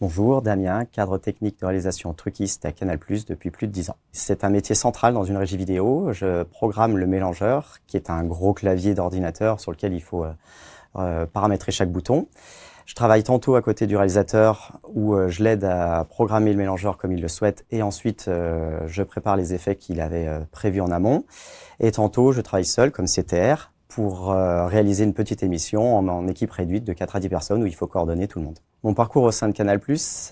Bonjour, Damien, cadre technique de réalisation truquiste à Canal+ depuis plus de 10 ans. C'est un métier central dans une régie vidéo. Je programme le mélangeur, qui est un gros clavier d'ordinateur sur lequel il faut paramétrer chaque bouton. Je travaille tantôt à côté du réalisateur où je l'aide à programmer le mélangeur comme il le souhaite et ensuite je prépare les effets qu'il avait prévus en amont. Et tantôt, je travaille seul comme CTR pour réaliser une petite émission en équipe réduite de 4 à 10 personnes où il faut coordonner tout le monde. Mon parcours au sein de Canal+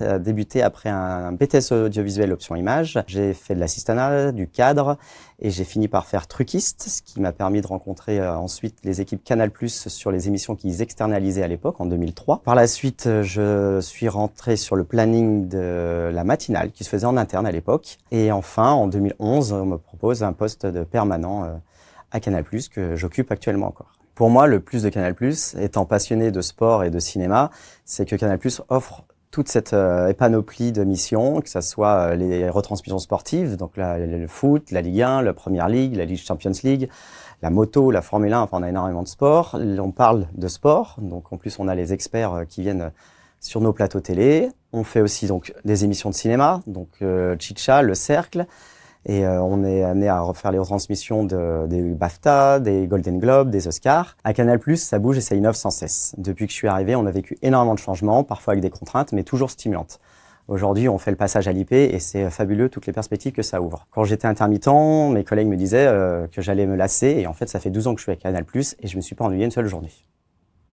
a débuté après un BTS audiovisuel option image. J'ai fait de l'assistanat, du cadre et j'ai fini par faire truquiste, ce qui m'a permis de rencontrer ensuite les équipes Canal+ sur les émissions qu'ils externalisaient à l'époque, en 2003. Par la suite, je suis rentré sur le planning de la matinale qui se faisait en interne à l'époque. Et enfin, en 2011, on me propose un poste de permanent à Canal+, que j'occupe actuellement encore. Pour moi, le plus de Canal+, étant passionné de sport et de cinéma, c'est que Canal+ offre toute cette panoplie de missions, que ce soit les retransmissions sportives, donc le foot, la Ligue 1, la Première Ligue, la Ligue Champions League, la moto, la Formule 1, enfin on a énormément de sport. On parle de sport, donc en plus on a les experts qui viennent sur nos plateaux télé. On fait aussi donc des émissions de cinéma, donc Chicha, Le Cercle. Et on est amené à refaire les retransmissions des BAFTA, des Golden Globes, des Oscars. À Canal+, ça bouge et ça innove sans cesse. Depuis que je suis arrivé, on a vécu énormément de changements, parfois avec des contraintes, mais toujours stimulantes. Aujourd'hui, on fait le passage à l'IP et c'est fabuleux toutes les perspectives que ça ouvre. Quand j'étais intermittent, mes collègues me disaient que j'allais me lasser et en fait, ça fait 12 ans que je suis à Canal+ et je me suis pas ennuyé une seule journée.